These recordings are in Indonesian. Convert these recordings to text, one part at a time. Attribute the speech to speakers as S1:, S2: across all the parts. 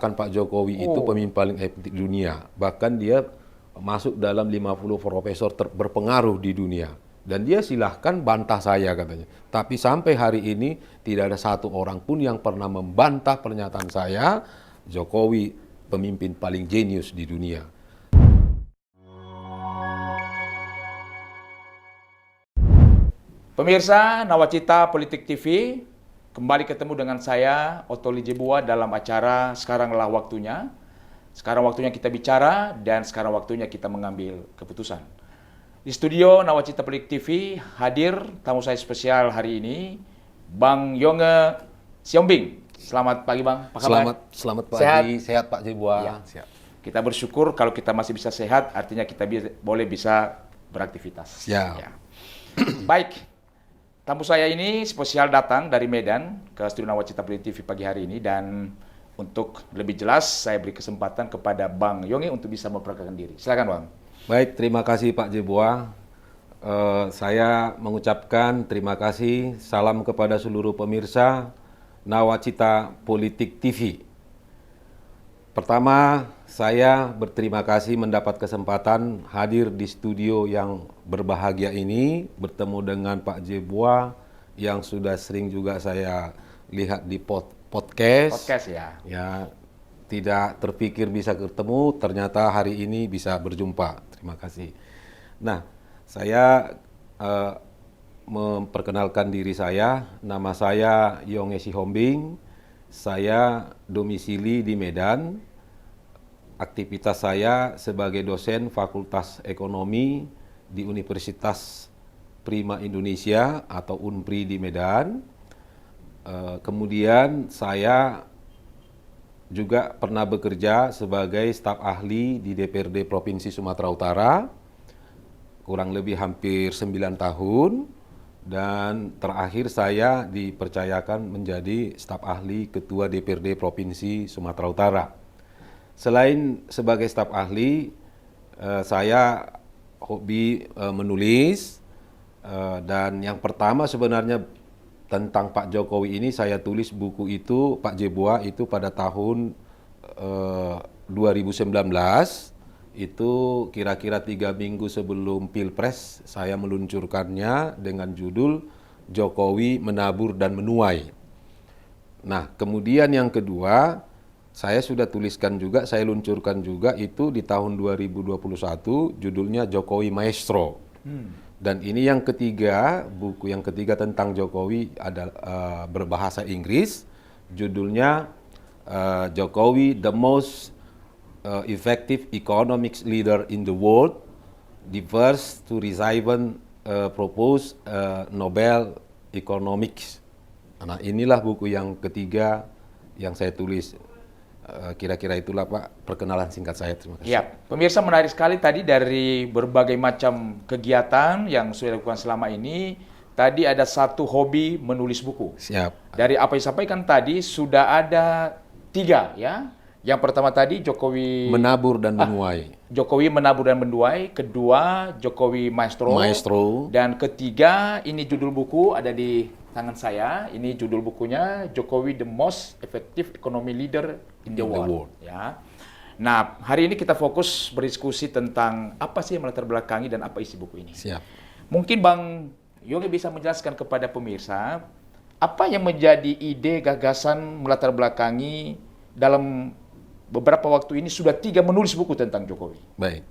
S1: Kan Pak Jokowi itu
S2: Oh,
S1: pemimpin paling efektif di dunia. Bahkan dia masuk dalam 50 profesor berpengaruh di dunia. Dan dia silahkan bantah saya katanya. Tapi sampai hari ini tidak ada satu orang pun yang pernah membantah pernyataan saya, Jokowi pemimpin paling jenius di dunia.
S2: pemirsa Nawacita Politik TV, kembali ketemu dengan saya, Otto Lijebua, dalam acara Sekaranglah Waktunya. Sekarang waktunya kita bicara dan sekarang waktunya kita mengambil keputusan. Di studio Nawacita Politik TV hadir tamu saya spesial hari ini, Bang Yonge Siombing. Selamat pagi Bang, apa kabar?
S1: Selamat
S2: Sehat?
S1: pagi, sehat Pak Jebua.
S2: Ya.
S1: Siap.
S2: Kita bersyukur kalau kita masih bisa sehat, artinya kita boleh bisa beraktivitas.
S1: Siap.
S2: Ya. Baik, tamu saya ini spesial datang dari Medan ke studio Nawacita Politik TV pagi hari ini, dan untuk lebih jelas saya beri kesempatan kepada Bang Yonge untuk bisa memperkenalkan diri. Silakan Bang.
S1: Baik, terima kasih Pak Jebua. Saya mengucapkan terima kasih, salam kepada seluruh pemirsa Nawacita Politik TV. Pertama, saya berterima kasih mendapat kesempatan hadir di studio yang berbahagia ini, bertemu dengan Pak Jebua yang sudah sering juga saya lihat di podcast.
S2: Podcast ya.
S1: Ya, tidak terpikir bisa ketemu, ternyata hari ini bisa berjumpa. Terima kasih. Nah, saya memperkenalkan diri saya. Nama saya Yonge Sihombing. Saya domisili di Medan. Aktivitas saya sebagai dosen Fakultas Ekonomi di Universitas Prima Indonesia atau UNPRI di Medan. Kemudian saya juga pernah bekerja sebagai staf ahli di DPRD Provinsi Sumatera Utara, kurang lebih hampir 9 tahun, dan terakhir saya dipercayakan menjadi staf ahli Ketua DPRD Provinsi Sumatera Utara. Selain sebagai staf ahli, saya hobi menulis, dan yang pertama sebenarnya tentang Pak Jokowi ini saya tulis buku itu, Pak Jebua, itu pada tahun 2019. Itu kira-kira 3 minggu sebelum Pilpres saya meluncurkannya dengan judul Jokowi Menabur dan Menuai. Nah, kemudian yang kedua, saya sudah tuliskan juga, saya luncurkan juga itu di tahun 2021, judulnya Jokowi Maestro. Dan ini yang ketiga, buku yang ketiga tentang Jokowi adalah berbahasa Inggris, judulnya Jokowi the most effective economics leader in the world, the first to receive propose Nobel Economics. Nah, inilah buku yang ketiga yang saya tulis. Kira-kira itulah Pak perkenalan singkat saya. Terima kasih.
S2: Ya, pemirsa, menarik sekali tadi dari berbagai macam kegiatan yang sudah dilakukan selama ini. Tadi ada satu hobi menulis buku.
S1: Siap.
S2: Dari apa yang disampaikan tadi sudah ada 3 ya. Yang pertama tadi Jokowi
S1: Menabur dan menuai.
S2: Jokowi menabur dan menuai, kedua Jokowi Maestro,
S1: Maestro.
S2: dan ketiga ini judul buku ada di tangan saya. Ini judul bukunya Jokowi the most effective economy leader in the world. Ya. Nah, hari ini kita fokus berdiskusi tentang apa sih yang melatar belakangi dan apa isi buku ini.
S1: Siap.
S2: Mungkin Bang Yonge bisa menjelaskan kepada pemirsa apa yang menjadi ide gagasan melatar belakangi dalam beberapa waktu ini sudah 3 menulis buku tentang Jokowi.
S1: Baik.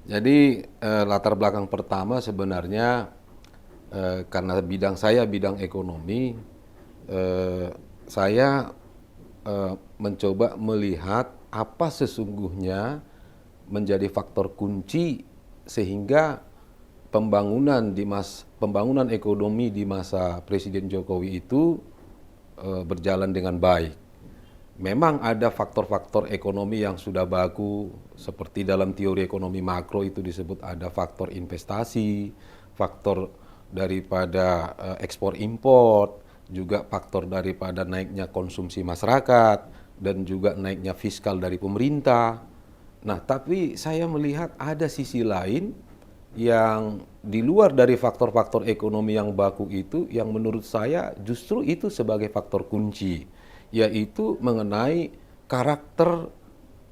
S1: Jadi latar belakang pertama sebenarnya karena bidang saya bidang ekonomi, saya mencoba melihat apa sesungguhnya menjadi faktor kunci sehingga pembangunan ekonomi di masa Presiden Jokowi itu berjalan dengan baik. Memang ada faktor-faktor ekonomi yang sudah baku, seperti dalam teori ekonomi makro itu disebut ada faktor investasi, faktor daripada ekspor impor, juga faktor daripada naiknya konsumsi masyarakat, dan juga naiknya fiskal dari pemerintah. Nah, tapi saya melihat ada sisi lain yang di luar dari faktor-faktor ekonomi yang baku itu, yang menurut saya justru itu sebagai faktor kunci, yaitu mengenai karakter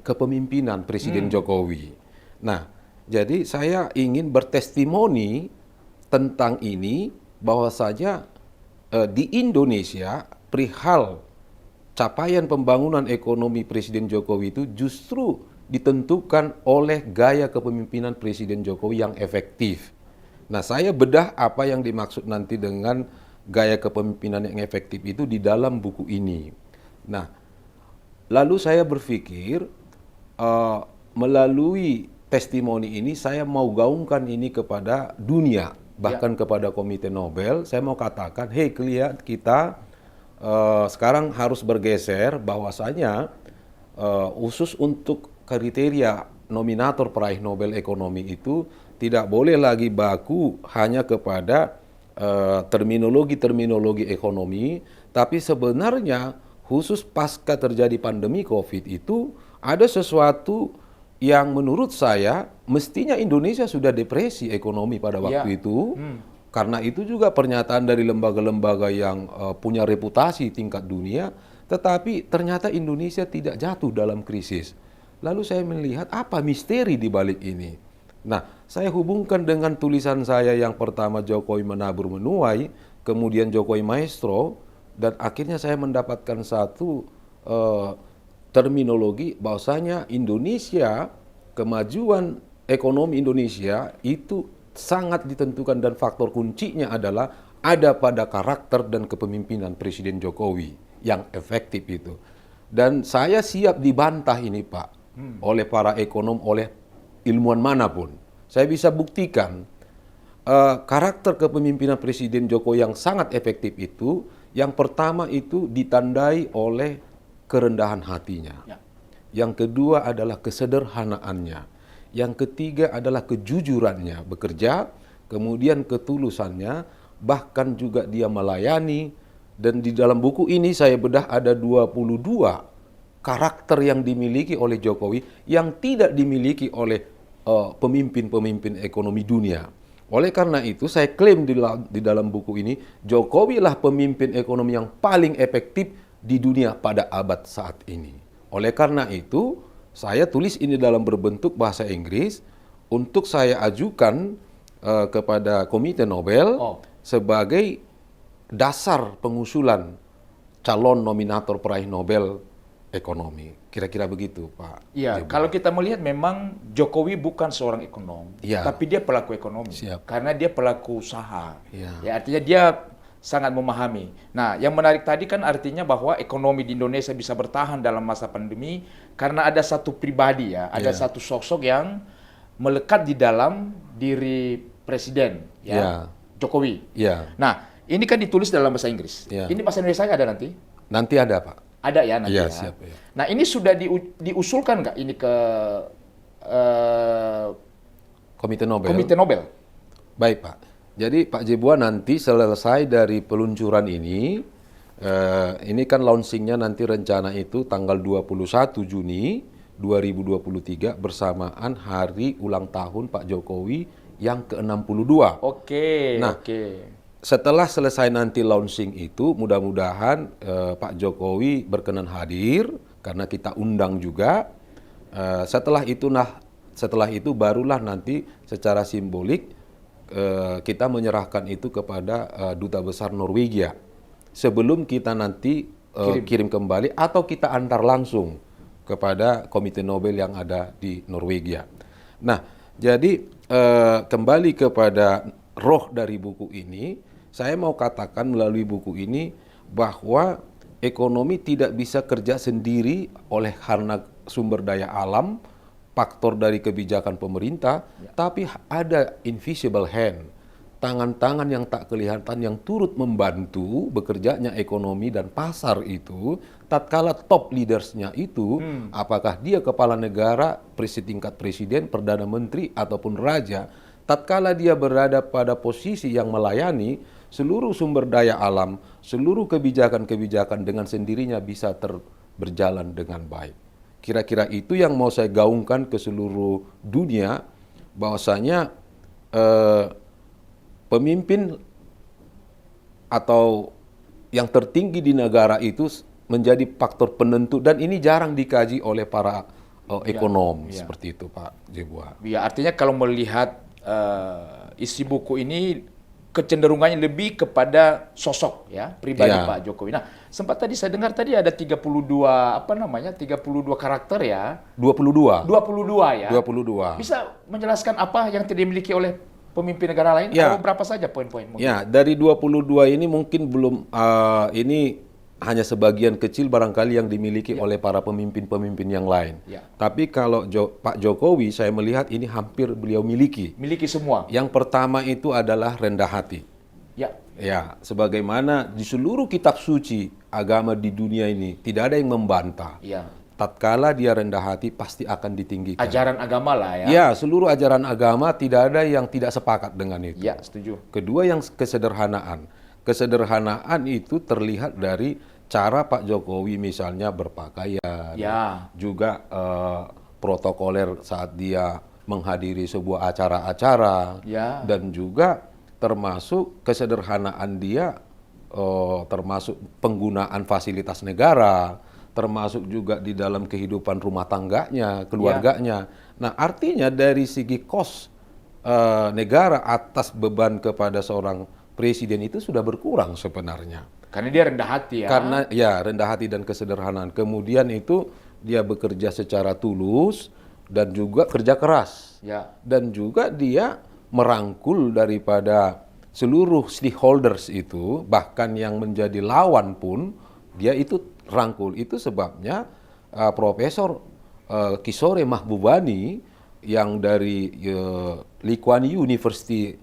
S1: kepemimpinan Presiden Jokowi. Nah, jadi saya ingin bertestimoni tentang ini bahwasanya di Indonesia perihal capaian pembangunan ekonomi Presiden Jokowi itu justru ditentukan oleh gaya kepemimpinan Presiden Jokowi yang efektif. Nah, saya bedah apa yang dimaksud nanti dengan gaya kepemimpinan yang efektif itu di dalam buku ini. Nah, lalu saya berpikir melalui testimoni ini saya mau gaungkan ini kepada dunia, bahkan kepada Komite Nobel. Saya mau katakan, hey kita sekarang harus bergeser bahwasanya khusus untuk kriteria nominator peraih Nobel Ekonomi itu tidak boleh lagi baku hanya kepada terminologi-terminologi ekonomi, tapi sebenarnya khusus pasca terjadi pandemi COVID itu ada sesuatu yang menurut saya mestinya Indonesia sudah depresi ekonomi pada waktu itu. Karena itu juga pernyataan dari lembaga-lembaga yang punya reputasi tingkat dunia, tetapi ternyata Indonesia tidak jatuh dalam krisis. Lalu saya melihat apa misteri di balik ini. Nah, saya hubungkan dengan tulisan saya yang pertama Jokowi menabur menuai, kemudian Jokowi maestro, dan akhirnya saya mendapatkan satu terminologi bahwasanya Indonesia, kemajuan ekonomi Indonesia itu sangat ditentukan dan faktor kuncinya adalah ada pada karakter dan kepemimpinan Presiden Jokowi yang efektif itu. Dan saya siap dibantah ini Pak, oleh para ekonom, oleh ilmuwan manapun. Saya bisa buktikan karakter kepemimpinan Presiden Jokowi yang sangat efektif itu, yang pertama itu ditandai oleh kerendahan hatinya. Yang kedua adalah kesederhanaannya. Yang ketiga adalah kejujurannya bekerja, kemudian ketulusannya, bahkan juga dia melayani. Dan di dalam buku ini saya bedah ada 22 karakter yang dimiliki oleh Jokowi yang tidak dimiliki oleh pemimpin-pemimpin ekonomi dunia. Oleh karena itu saya klaim di dalam buku ini, Jokowi lah pemimpin ekonomi yang paling efektif di dunia pada abad saat ini. Oleh karena itu, saya tulis ini dalam berbentuk bahasa Inggris untuk saya ajukan kepada Komite Nobel sebagai dasar pengusulan calon nominator peraih Nobel Ekonomi. Kira-kira begitu, Pak.
S2: Iya, kalau kita melihat memang Jokowi bukan seorang ekonom, tapi dia pelaku ekonomi. Karena dia pelaku usaha. Ya, artinya dia sangat memahami. Nah, yang menarik tadi kan artinya bahwa ekonomi di Indonesia bisa bertahan dalam masa pandemi karena ada satu pribadi ada satu sosok yang melekat di dalam diri Presiden, Jokowi. Nah, ini kan ditulis dalam bahasa Inggris. Ini bahasa Indonesia ada nanti?
S1: Nanti ada, Pak.
S2: Ada ya nanti ya.
S1: Siap,
S2: Nah, ini sudah diusulkan nggak ini ke
S1: Komite Nobel?
S2: Komite Nobel.
S1: Baik, Pak. Jadi Pak Jebua nanti selesai dari peluncuran ini kan launchingnya nanti rencana itu tanggal 21 Juni 2023 bersamaan hari ulang tahun Pak Jokowi yang ke-62. Setelah selesai nanti launching itu, mudah-mudahan Pak Jokowi berkenan hadir karena kita undang juga. Setelah itu barulah nanti secara simbolik kita menyerahkan itu kepada Duta Besar Norwegia sebelum kita nanti kirim kembali atau kita antar langsung kepada Komite Nobel yang ada di Norwegia. Nah, jadi kembali kepada roh dari buku ini, saya mau katakan melalui buku ini bahwa ekonomi tidak bisa kerja sendiri oleh karena sumber daya alam, faktor dari kebijakan pemerintah, tapi ada invisible hand, tangan-tangan yang tak kelihatan yang turut membantu bekerjanya ekonomi dan pasar itu, tatkala top leadersnya itu, apakah dia kepala negara, tingkat presiden, perdana menteri, ataupun raja, tatkala dia berada pada posisi yang melayani, seluruh sumber daya alam, seluruh kebijakan-kebijakan dengan sendirinya bisa berjalan dengan baik. Kira-kira itu yang mau saya gaungkan ke seluruh dunia, bahwasanya pemimpin atau yang tertinggi di negara itu menjadi faktor penentu dan ini jarang dikaji oleh para ekonom seperti itu Pak Jebua.
S2: Ya, artinya kalau melihat isi buku ini kecenderungannya lebih kepada sosok ya pribadi Pak Jokowi. Nah, sempat tadi saya dengar tadi ada 32 karakter ya.
S1: 22
S2: ya.
S1: 22.
S2: Bisa menjelaskan apa yang tidak dimiliki oleh pemimpin negara lain?
S1: Ya.
S2: Atau berapa saja poin-poin?
S1: Ya, dari 22 ini mungkin belum ini hanya sebagian kecil barangkali yang dimiliki oleh para pemimpin-pemimpin yang lain.
S2: Ya.
S1: Tapi kalau Pak Jokowi saya melihat ini hampir beliau miliki.
S2: Miliki semua.
S1: Yang pertama itu adalah rendah hati. Ya, sebagaimana di seluruh kitab suci agama di dunia ini tidak ada yang membantah.
S2: Ya.
S1: Tatkala dia rendah hati pasti akan ditinggikan.
S2: Ajaran agama lah ya.
S1: Ya, seluruh ajaran agama tidak ada yang tidak sepakat dengan itu.
S2: Ya, setuju.
S1: Kedua yang kesederhanaan. Kesederhanaan itu terlihat dari cara Pak Jokowi misalnya berpakaian, juga protokoler saat dia menghadiri sebuah acara-acara, dan juga termasuk kesederhanaan dia, termasuk penggunaan fasilitas negara, termasuk juga di dalam kehidupan rumah tangganya, keluarganya. Nah, artinya dari segi kos negara atas beban kepada seorang presiden itu sudah berkurang sebenarnya.
S2: Karena dia rendah hati ya.
S1: Karena ya rendah hati dan kesederhanaan. Kemudian itu dia bekerja secara tulus dan juga kerja keras. Dan juga dia merangkul daripada seluruh stakeholders itu, bahkan yang menjadi lawan pun dia itu rangkul. Itu sebabnya Profesor Kishore Mahbubani yang dari Lee Kuan Yew University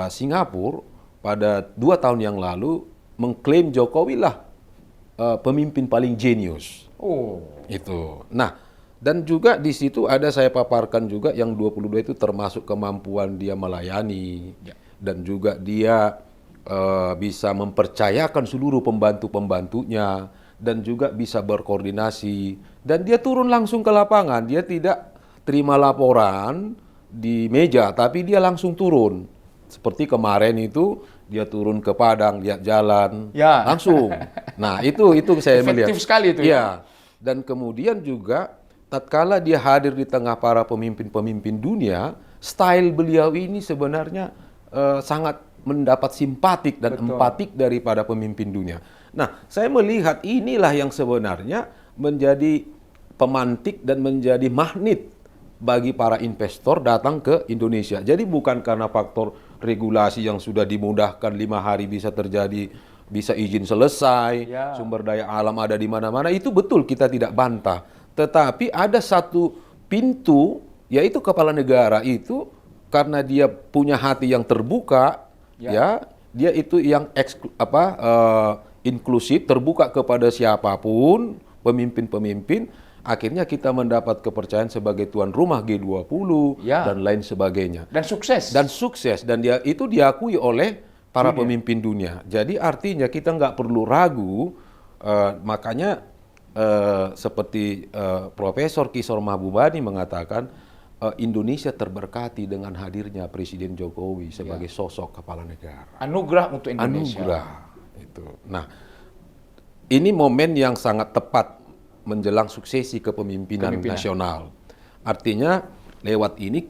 S1: Singapura pada 2 tahun yang lalu mengklaim Jokowi lah pemimpin paling jenius. Itu. Nah, dan juga di situ ada saya paparkan juga yang 22 itu termasuk kemampuan dia melayani dan juga dia bisa mempercayakan seluruh pembantu-pembantunya dan juga bisa berkoordinasi dan dia turun langsung ke lapangan. Dia tidak terima laporan di meja tapi dia langsung turun. Seperti kemarin itu dia turun ke Padang, lihat jalan, langsung. Nah, itu saya melihat.
S2: Efektif sekali itu ya.
S1: Dan kemudian juga tatkala dia hadir di tengah para pemimpin-pemimpin dunia, style beliau ini sebenarnya sangat mendapat simpatik dan empatik daripada pemimpin dunia. Nah, saya melihat inilah yang sebenarnya menjadi pemantik dan menjadi magnet bagi para investor datang ke Indonesia. Jadi bukan karena faktor regulasi yang sudah dimudahkan 5 hari bisa terjadi, bisa izin selesai, sumber daya alam ada di mana-mana, itu betul kita tidak bantah. Tetapi ada satu pintu, yaitu kepala negara itu karena dia punya hati yang terbuka, dia itu yang inklusif, terbuka kepada siapapun, pemimpin-pemimpin. Akhirnya kita mendapat kepercayaan sebagai tuan rumah G20 dan lain sebagainya.
S2: Dan sukses.
S1: Dan dia itu diakui oleh para pemimpin dunia. Jadi artinya kita nggak perlu ragu, makanya seperti Profesor Kishore Mahbubani mengatakan, Indonesia terberkati dengan hadirnya Presiden Jokowi sebagai sosok kepala negara.
S2: Anugerah untuk Indonesia.
S1: Anugerah. Itu. Nah, ini momen yang sangat tepat menjelang suksesi kepemimpinan nasional. Artinya lewat ini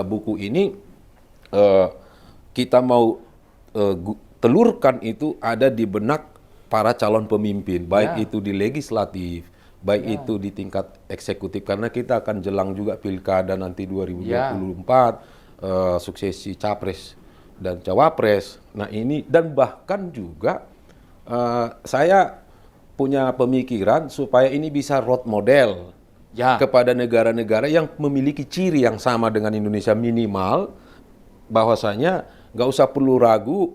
S1: buku ini kita mau telurkan itu ada di benak para calon pemimpin, baik itu di legislatif, baik itu di tingkat eksekutif, karena kita akan jelang juga pilkada nanti 2024, suksesi capres dan cawapres. Nah ini dan bahkan juga saya punya pemikiran supaya ini bisa road model kepada negara-negara yang memiliki ciri yang sama dengan Indonesia, minimal bahwasanya nggak usah perlu ragu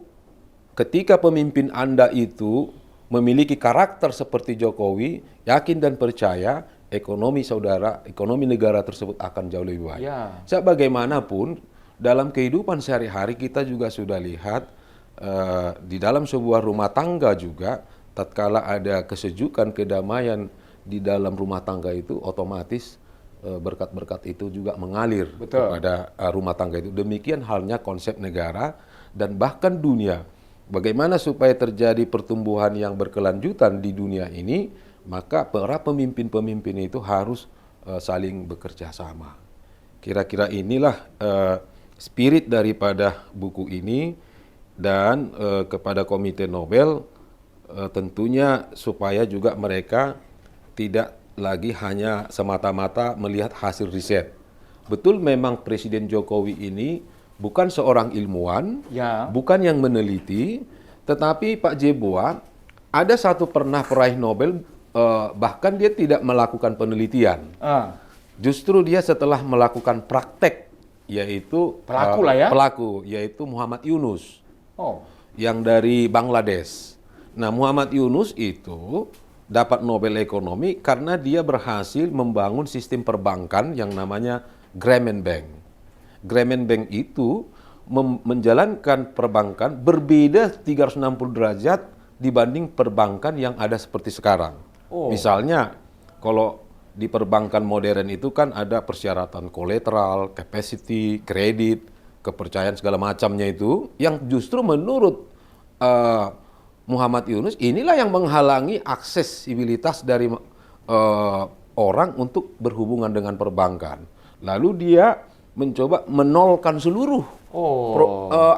S1: ketika pemimpin Anda itu memiliki karakter seperti Jokowi, yakin dan percaya ekonomi negara tersebut akan jauh lebih baik. Sebagaimanapun dalam kehidupan sehari-hari kita juga sudah lihat di dalam sebuah rumah tangga juga, tatkala ada kesejukan, kedamaian di dalam rumah tangga itu, otomatis berkat-berkat itu juga mengalir kepada rumah tangga itu. Demikian halnya konsep negara dan bahkan dunia. bagaimana supaya terjadi pertumbuhan yang berkelanjutan di dunia ini, maka para pemimpin-pemimpin itu harus saling bekerja sama. Kira-kira inilah spirit daripada buku ini, dan kepada Komite Nobel tentunya supaya juga mereka tidak lagi hanya semata-mata melihat hasil riset. Betul memang Presiden Jokowi ini bukan seorang ilmuwan,
S2: Ya.
S1: bukan yang meneliti, tetapi Pak Jeboa ada satu pernah peraih Nobel, bahkan dia tidak melakukan penelitian. Justru dia setelah melakukan praktek, yaitu
S2: Pelaku lah ya?
S1: pelaku, yaitu Muhammad Yunus
S2: Oh.
S1: yang dari Bangladesh. Nah, Muhammad Yunus itu dapat Nobel Ekonomi karena dia berhasil membangun sistem perbankan yang namanya Grameen Bank. Grameen Bank itu menjalankan perbankan berbeda 360 derajat dibanding perbankan yang ada seperti sekarang.
S2: Oh.
S1: Misalnya, kalau di perbankan modern itu kan ada persyaratan kolateral, capacity, kredit, kepercayaan segala macamnya itu, yang justru menurut Muhammad Yunus inilah yang menghalangi aksesibilitas dari orang untuk berhubungan dengan perbankan. Lalu dia mencoba menolkan seluruh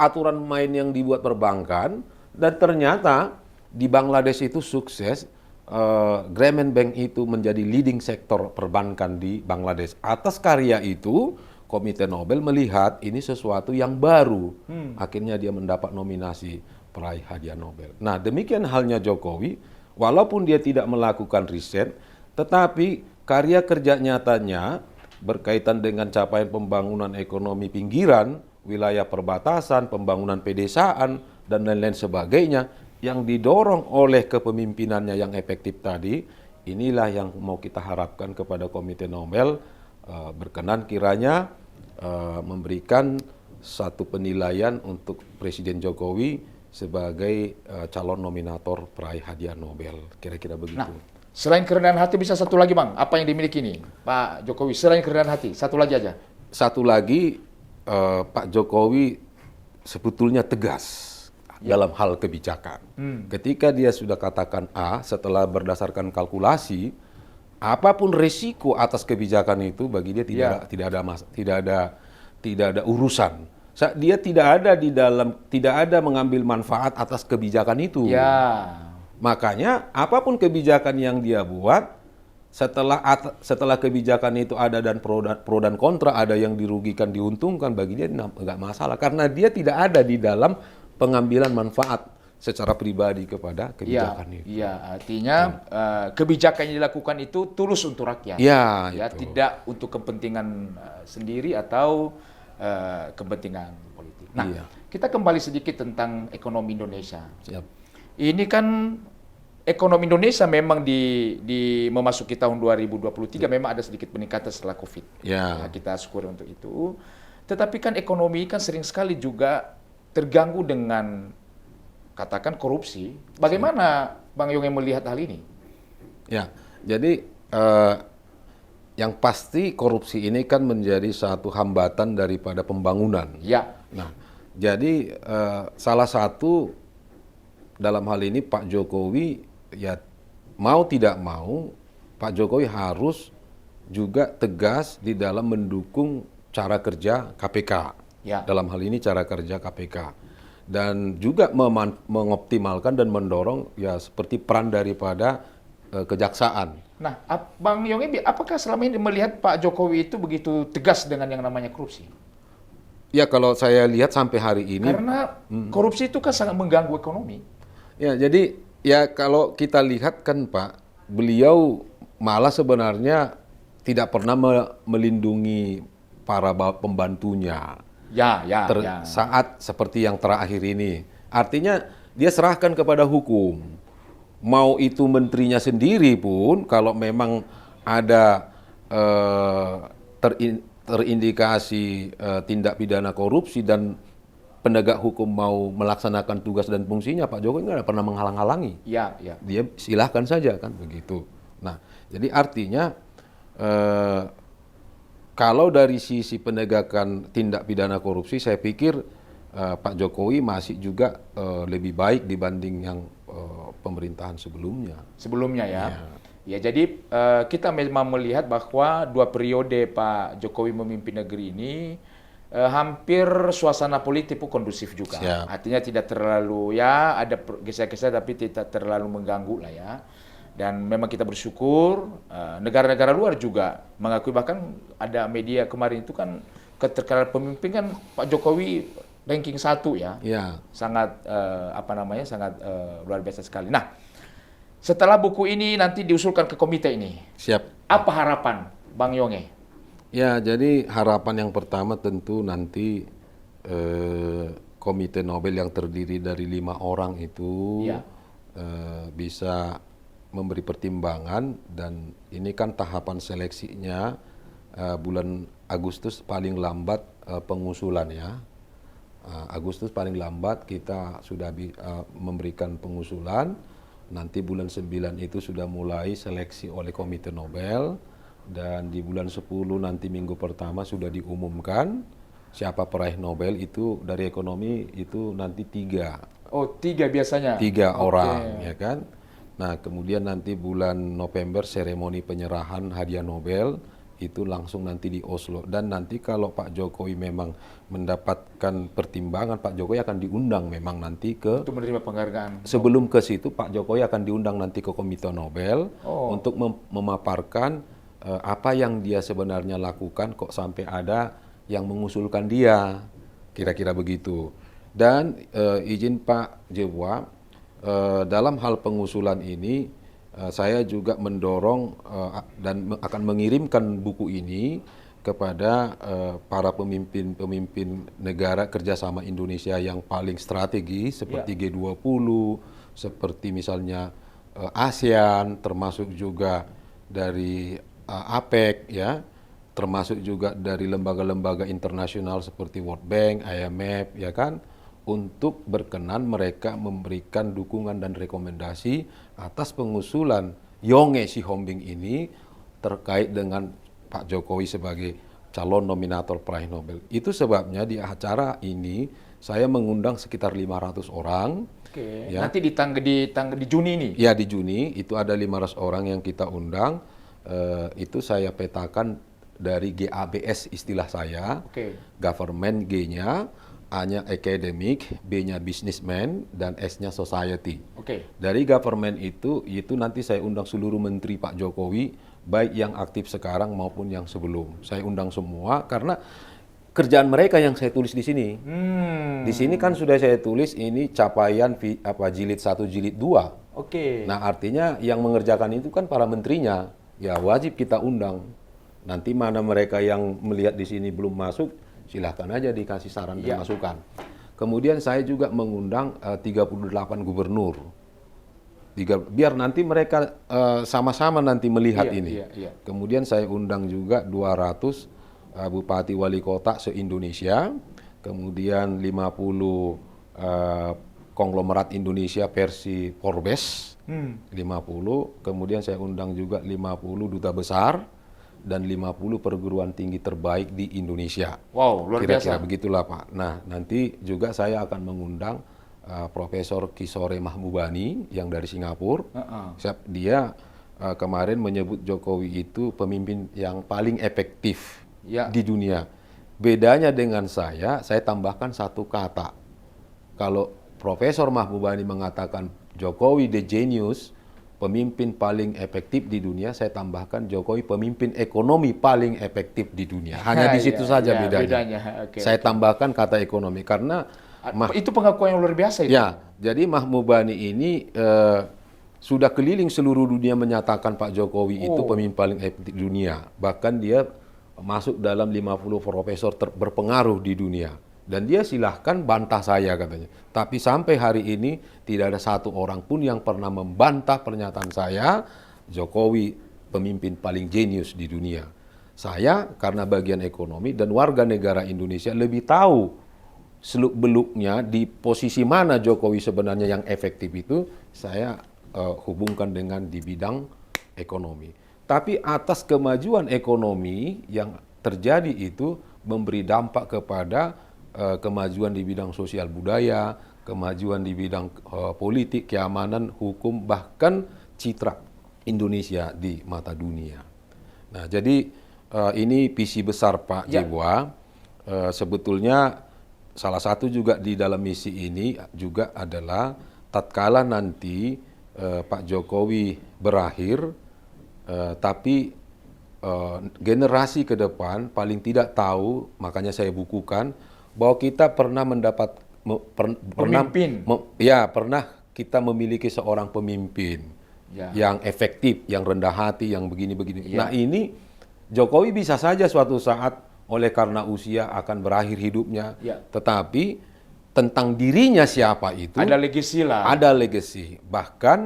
S1: aturan main yang dibuat perbankan, dan ternyata di Bangladesh itu sukses. Grameen Bank itu menjadi leading sektor perbankan di Bangladesh. Atas karya itu, Komite Nobel melihat ini sesuatu yang baru. Akhirnya dia mendapat nominasi peraih hadiah Nobel. Nah, demikian halnya Jokowi, walaupun dia tidak melakukan riset, tetapi karya kerja nyatanya berkaitan dengan capaian pembangunan ekonomi pinggiran, wilayah perbatasan, pembangunan pedesaan, dan lain-lain sebagainya, yang didorong oleh kepemimpinannya yang efektif tadi, inilah yang mau kita harapkan kepada Komite Nobel berkenan kiranya memberikan satu penilaian untuk Presiden Jokowi sebagai calon nominator peraih hadiah Nobel. Kira-kira begitu.
S2: Nah, selain kerendahan hati bisa satu lagi Bang, apa yang dimiliki ini Pak Jokowi selain kerendahan hati? Satu lagi aja.
S1: Satu lagi, Pak Jokowi sebetulnya tegas dalam hal kebijakan. Ketika dia sudah katakan A, setelah berdasarkan kalkulasi, apapun risiko atas kebijakan itu bagi dia tidak ada urusan. Dia tidak ada mengambil manfaat atas kebijakan itu.
S2: Ya.
S1: Makanya apapun kebijakan yang dia buat, setelah kebijakan itu ada dan pro dan kontra, ada yang dirugikan, diuntungkan, bagi dia nggak masalah karena dia tidak ada di dalam pengambilan manfaat secara pribadi kepada kebijakan itu.
S2: Iya, artinya kebijakan yang dilakukan itu tulus untuk rakyat.
S1: Ya,
S2: Ya,
S1: itu.
S2: tidak untuk kepentingan sendiri atau kepentingan politik. Nah,
S1: Iya.
S2: kita kembali sedikit tentang ekonomi Indonesia.
S1: Siap.
S2: Ini kan ekonomi Indonesia memang di memasuki tahun 2023 memang ada sedikit peningkatan setelah Covid.
S1: Ya.
S2: Kita syukur untuk itu. Tetapi kan ekonomi kan sering sekali juga terganggu dengan katakan korupsi. Bagaimana Bang Yongge melihat hal ini?
S1: Ya, jadi yang pasti korupsi ini kan menjadi satu hambatan daripada pembangunan.
S2: Ya.
S1: Nah, jadi salah satu dalam hal ini Pak Jokowi, ya mau tidak mau, Pak Jokowi harus juga tegas di dalam mendukung cara kerja KPK.
S2: Ya.
S1: Dalam hal ini cara kerja KPK. Dan juga mengoptimalkan dan mendorong ya seperti peran daripada kejaksaan.
S2: Nah, Bang Yongge, apakah selama ini melihat Pak Jokowi itu begitu tegas dengan yang namanya korupsi?
S1: Ya, kalau saya lihat sampai hari ini.
S2: Karena korupsi itu kan sangat mengganggu ekonomi.
S1: Ya, jadi ya kalau kita lihat kan Pak, beliau malah sebenarnya tidak pernah melindungi para pembantunya.
S2: Ya.
S1: Saat seperti yang terakhir ini. Artinya dia serahkan kepada hukum. Mau itu menterinya sendiri pun, kalau memang ada terindikasi tindak pidana korupsi dan penegak hukum mau melaksanakan tugas dan fungsinya, Pak Jokowi nggak pernah menghalang-halangi.
S2: Ya.
S1: Dia silahkan saja kan begitu. Nah, jadi artinya kalau dari sisi penegakan tindak pidana korupsi, saya pikir Pak Jokowi masih juga lebih baik dibanding yang pemerintahan sebelumnya.
S2: Sebelumnya ya. Ya, jadi kita memang melihat bahwa 2 periode Pak Jokowi memimpin negeri ini hampir suasana politik pun kondusif juga.
S1: Siap.
S2: Artinya tidak terlalu, ya ada geser-geser tapi tidak terlalu mengganggu lah ya. Dan memang kita bersyukur negara-negara luar juga mengakui, bahkan ada media kemarin itu kan keterkaitan pemimpin kan Pak Jokowi ranking 1 ya.
S1: Ya.
S2: Sangat sangat luar biasa sekali. Nah, setelah buku ini nanti diusulkan ke komite ini,
S1: Siap.
S2: apa harapan Bang Yonge?
S1: Ya, jadi harapan yang pertama tentu nanti Komite Nobel yang terdiri dari 5 orang itu
S2: Ya.
S1: bisa memberi pertimbangan, dan ini kan tahapan seleksinya bulan Agustus paling lambat pengusulan ya. Agustus paling lambat kita sudah memberikan pengusulan. Nanti bulan 9 itu sudah mulai seleksi oleh Komite Nobel, dan di bulan 10 nanti minggu pertama sudah diumumkan siapa peraih Nobel. Itu dari ekonomi itu nanti 3.
S2: Oh, 3 biasanya?
S1: 3 orang, ya kan. Nah, kemudian nanti bulan November seremoni penyerahan hadiah Nobel, itu langsung nanti di Oslo. Dan nanti kalau Pak Jokowi memang mendapatkan pertimbangan, Pak Jokowi akan diundang memang nanti ke...
S2: Untuk menerima penghargaan.
S1: Sebelum ke situ, Pak Jokowi akan diundang nanti ke Komite Nobel untuk memaparkan apa yang dia sebenarnya lakukan kok sampai ada yang mengusulkan dia. Kira-kira begitu. Dan izin Pak Jebua, dalam hal pengusulan ini, saya juga mendorong dan akan mengirimkan buku ini kepada para pemimpin negara kerjasama Indonesia yang paling strategis seperti G20, seperti misalnya ASEAN, termasuk juga dari APEC ya, termasuk juga dari lembaga-lembaga internasional seperti World Bank, IMF ya kan, untuk berkenan mereka memberikan dukungan dan rekomendasi atas pengusulan Yonge Sihombing ini terkait dengan Pak Jokowi sebagai calon nominator peraih Nobel. Itu sebabnya di acara ini saya mengundang sekitar 500 orang.
S2: Oke.
S1: Ya.
S2: Nanti di Juni ini?
S1: Ya, di Juni itu ada 500 orang yang kita undang. Itu saya petakan dari GABS istilah saya.
S2: Oke.
S1: Government G-nya, A-nya academic, B-nya businessman, dan S-nya society.
S2: Oke.
S1: Dari government itu nanti saya undang seluruh menteri Pak Jokowi, baik yang aktif sekarang maupun yang sebelum. Saya undang semua karena kerjaan mereka yang saya tulis di sini. Di sini kan sudah saya tulis ini capaian jilid 1, jilid 2.
S2: Oke.
S1: Nah, artinya yang mengerjakan itu kan para menterinya. Ya wajib kita undang. Nanti mana mereka yang melihat di sini belum masuk, silahkan aja dikasih saran dan masukan. Kemudian saya juga mengundang 38 gubernur. Biar nanti mereka sama-sama nanti melihat ini. Kemudian saya undang juga 200 bupati wali kota se-Indonesia. Kemudian 50 konglomerat Indonesia versi Forbes. 50. Kemudian saya undang juga 50 duta besar dan 50 perguruan tinggi terbaik di Indonesia.
S2: Wow, luar biasa.
S1: Kira-kira begitulah Pak. Nah, nanti juga saya akan mengundang Profesor Kishore Mahbubani yang dari Singapura. Dia kemarin menyebut Jokowi itu pemimpin yang paling efektif di dunia. Bedanya dengan saya tambahkan satu kata. Kalau Profesor Mahbubani mengatakan Jokowi the genius, pemimpin paling efektif di dunia, saya tambahkan Jokowi pemimpin ekonomi paling efektif di dunia. Hanya di situ saja bedanya. Saya tambahkan kata ekonomi karena
S2: itu pengakuan yang luar biasa itu.
S1: Ya, jadi Mahbubani ini sudah keliling seluruh dunia menyatakan Pak Jokowi itu pemimpin paling efektif di dunia. Bahkan dia masuk dalam 50 profesor berpengaruh di dunia. Dan dia silahkan bantah saya katanya. Tapi sampai hari ini tidak ada satu orang pun yang pernah membantah pernyataan saya, Jokowi pemimpin paling jenius di dunia. Saya karena bagian ekonomi dan warga negara Indonesia lebih tahu seluk-beluknya di posisi mana Jokowi sebenarnya yang efektif itu, saya hubungkan dengan di bidang ekonomi. Tapi atas kemajuan ekonomi yang terjadi itu memberi dampak kepada kemajuan di bidang sosial budaya, kemajuan di bidang politik, keamanan, hukum, bahkan citra Indonesia di mata dunia. Nah, jadi ini visi besar Pak Jebua. Sebetulnya salah satu juga di dalam misi ini juga adalah tatkala nanti Pak Jokowi berakhir, tapi generasi ke depan paling tidak tahu, makanya saya bukukan bahwa kita pernah mendapat
S2: Pemimpin.
S1: pernah kita memiliki seorang pemimpin yang efektif, yang rendah hati, yang begini-begini. Nah, ini Jokowi bisa saja suatu saat oleh karena usia akan berakhir hidupnya, tetapi tentang dirinya siapa itu
S2: ada legasi lah.
S1: Ada legasi. Bahkan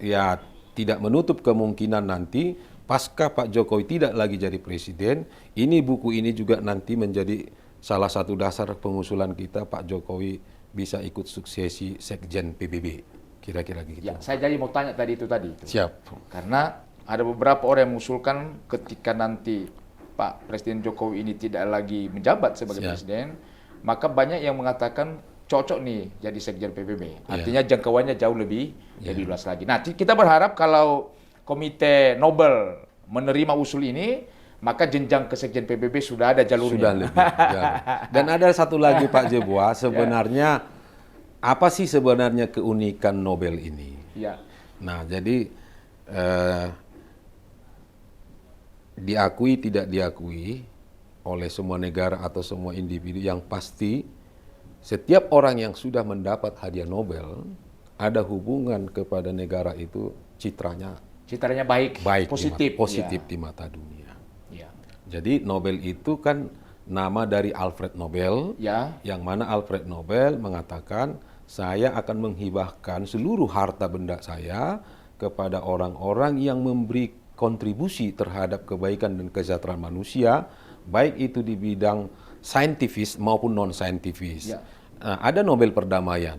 S1: ya tidak menutup kemungkinan nanti pasca Pak Jokowi tidak lagi jadi presiden, ini buku ini juga nanti menjadi salah satu dasar pengusulan kita Pak Jokowi bisa ikut suksesi Sekjen PBB. Kira-kira gitu.
S2: Ya, saya jadi mau tanya tadi itu.
S1: Siap.
S2: Karena ada beberapa orang yang mengusulkan ketika nanti Pak Presiden Jokowi ini tidak lagi menjabat sebagai presiden, maka banyak yang mengatakan cocok nih jadi Sekjen PBB. Artinya jangkauannya jauh lebih luas lagi. Nah, kita berharap kalau Komite Nobel menerima usul ini, maka jenjang ke Sekjen PBB sudah ada jalurnya.
S1: Sudah lebih jalur. Dan ada satu lagi Pak Jebua, sebenarnya apa sih sebenarnya keunikan Nobel ini? Nah, jadi diakui tidak diakui oleh semua negara atau semua individu, yang pasti setiap orang yang sudah mendapat hadiah Nobel ada hubungan kepada negara itu citranya baik positif di mata dunia. Jadi Nobel itu kan nama dari Alfred Nobel, yang mana Alfred Nobel mengatakan saya akan menghibahkan seluruh harta benda saya kepada orang-orang yang memberi kontribusi terhadap kebaikan dan kesejahteraan manusia, baik itu di bidang saintifis maupun non-saintifis. Ada Nobel perdamaian.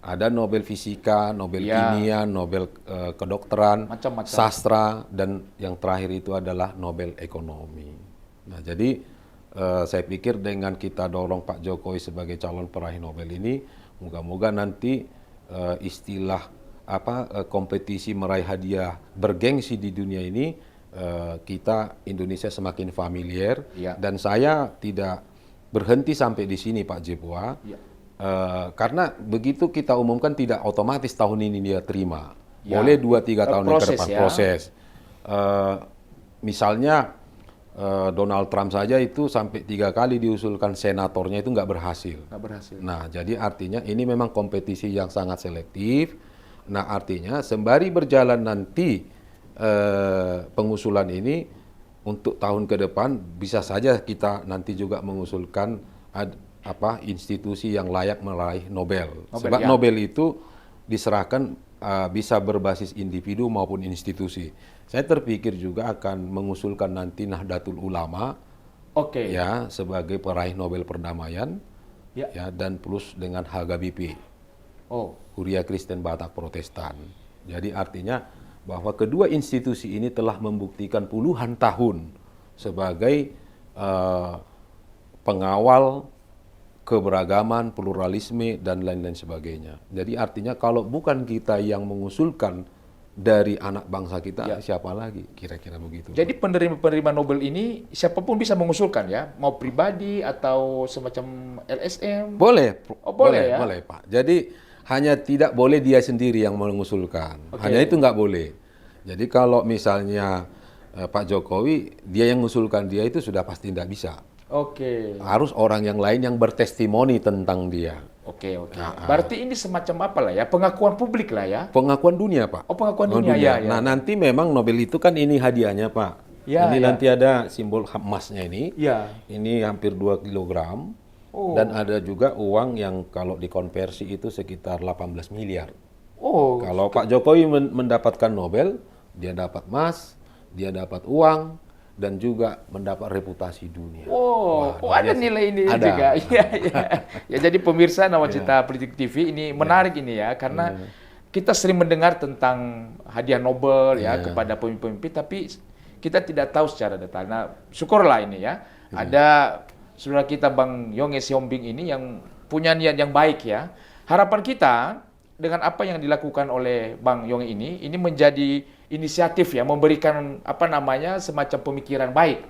S1: Ada Nobel fisika, Nobel kimia, Nobel kedokteran,
S2: macam-macam.
S1: Sastra, dan yang terakhir itu adalah Nobel ekonomi. Nah, jadi saya pikir dengan kita dorong Pak Jokowi sebagai calon peraih Nobel ini, moga-moga nanti istilah kompetisi meraih hadiah bergengsi di dunia ini, kita Indonesia semakin familiar. Dan saya tidak berhenti sampai di sini Pak Jebua, karena begitu kita umumkan tidak otomatis tahun ini dia terima, boleh 2-3 tahun ke depan proses. Misalnya Donald Trump saja itu sampai 3 kali diusulkan senatornya itu nggak berhasil. Nah, jadi artinya ini memang kompetisi yang sangat selektif. Nah, artinya sembari berjalan nanti pengusulan ini untuk tahun ke depan, bisa saja kita nanti juga mengusulkan institusi yang layak meraih Nobel. Sebab Nobel itu diserahkan bisa berbasis individu maupun institusi. Saya terpikir juga akan mengusulkan nanti Nahdlatul Ulama sebagai peraih Nobel perdamaian, dan plus dengan HKBP, Huria Kristen Batak Protestan. Jadi artinya bahwa kedua institusi ini telah membuktikan puluhan tahun sebagai pengawal keberagaman, pluralisme, dan lain-lain sebagainya. Jadi artinya kalau bukan kita yang mengusulkan dari anak bangsa kita, siapa lagi? Kira-kira begitu.
S2: Jadi penerima-penerima Nobel ini siapapun bisa mengusulkan ya? Mau pribadi atau semacam LSM?
S1: Boleh.
S2: Boleh
S1: Pak. Jadi hanya tidak boleh dia sendiri yang mengusulkan. Hanya itu nggak boleh. Jadi kalau misalnya Pak Jokowi, dia yang mengusulkan dia itu sudah pasti tidak bisa. Harus orang yang lain yang bertestimoni tentang dia.
S2: Berarti ini semacam apa lah ya? Pengakuan publik lah ya?
S1: Pengakuan dunia, Pak.
S2: Pengakuan dunia.
S1: Nah, nanti memang Nobel itu kan ini hadiahnya, Pak. Ini nanti ada simbol emasnya ini. Ini hampir 2 kilogram. Dan ada juga uang yang kalau dikonversi itu sekitar 18 miliar. Kalau Pak Jokowi mendapatkan Nobel, dia dapat emas, dia dapat uang, dan juga mendapat reputasi dunia.
S2: Ada nilai ini juga. Ya, jadi pemirsa Nawacita Politik TV ini menarik ini ya, karena kita sering mendengar tentang hadiah Nobel kepada pemimpin-pemimpin, tapi kita tidak tahu secara detail. Nah, syukurlah ini ya, ada saudara kita Bang Yongge Siombing ini yang punya niat yang baik ya. Harapan kita dengan apa yang dilakukan oleh Bang Yongge ini menjadi inisiatif ya, memberikan semacam pemikiran baik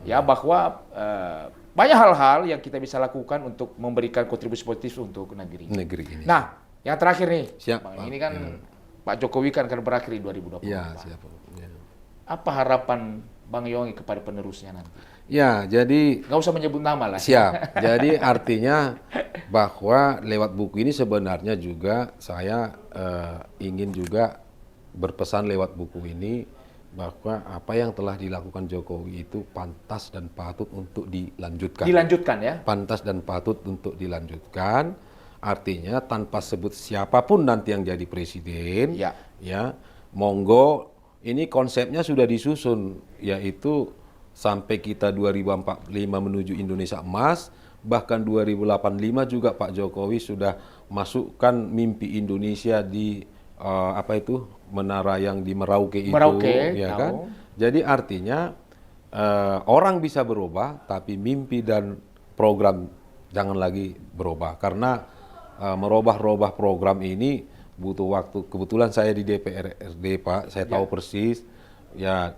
S2: ya, bahwa banyak hal-hal yang kita bisa lakukan untuk memberikan kontribusi positif untuk negeri ini. Nah, yang terakhir nih,
S1: siap,
S2: Bang, ini kan Pak Jokowi kan akan berakhir di 2024.
S1: Ya, siap. Ya.
S2: Apa harapan Bang Yongge kepada penerusnya nanti?
S1: Ya, jadi
S2: nggak usah menyebut nama lah.
S1: Siap. Jadi artinya bahwa lewat buku ini sebenarnya juga saya ingin juga berpesan lewat buku ini bahwa apa yang telah dilakukan Jokowi itu pantas dan patut untuk dilanjutkan.
S2: Dilanjutkan ya?
S1: Pantas dan patut untuk dilanjutkan. Artinya tanpa sebut siapapun nanti yang jadi presiden, ya monggo, ini konsepnya sudah disusun, yaitu sampai kita 2045 menuju Indonesia emas, bahkan 2085 juga Pak Jokowi sudah masukkan mimpi Indonesia di menara yang di Merauke itu, ya kan? Jadi artinya orang bisa berubah, tapi mimpi dan program jangan lagi berubah, karena merubah-rubah program ini butuh waktu. Kebetulan saya di DPRD Pak, saya tahu persis ya.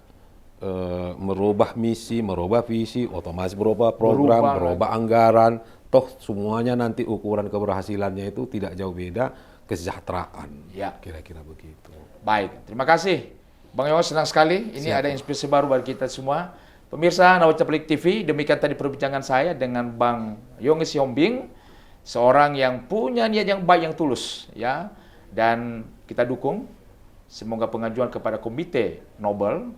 S1: Merubah misi, merubah visi, otomatis berubah program, berubah anggaran, toh semuanya nanti ukuran keberhasilannya itu tidak jauh beda kesejahteraan, kira-kira begitu.
S2: Baik, terima kasih Bang Yongge, senang sekali ini ada inspirasi baru bagi kita semua. Pemirsa Nawacaplik TV, demikian tadi perbincangan saya dengan Bang Yongge Siombing, seorang yang punya niat yang baik, yang tulus ya, dan kita dukung semoga pengajuan kepada Komite Nobel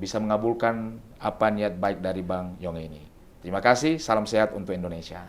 S2: bisa mengabulkan apa niat baik dari Bang Yongge ini. Terima kasih, salam sehat untuk Indonesia.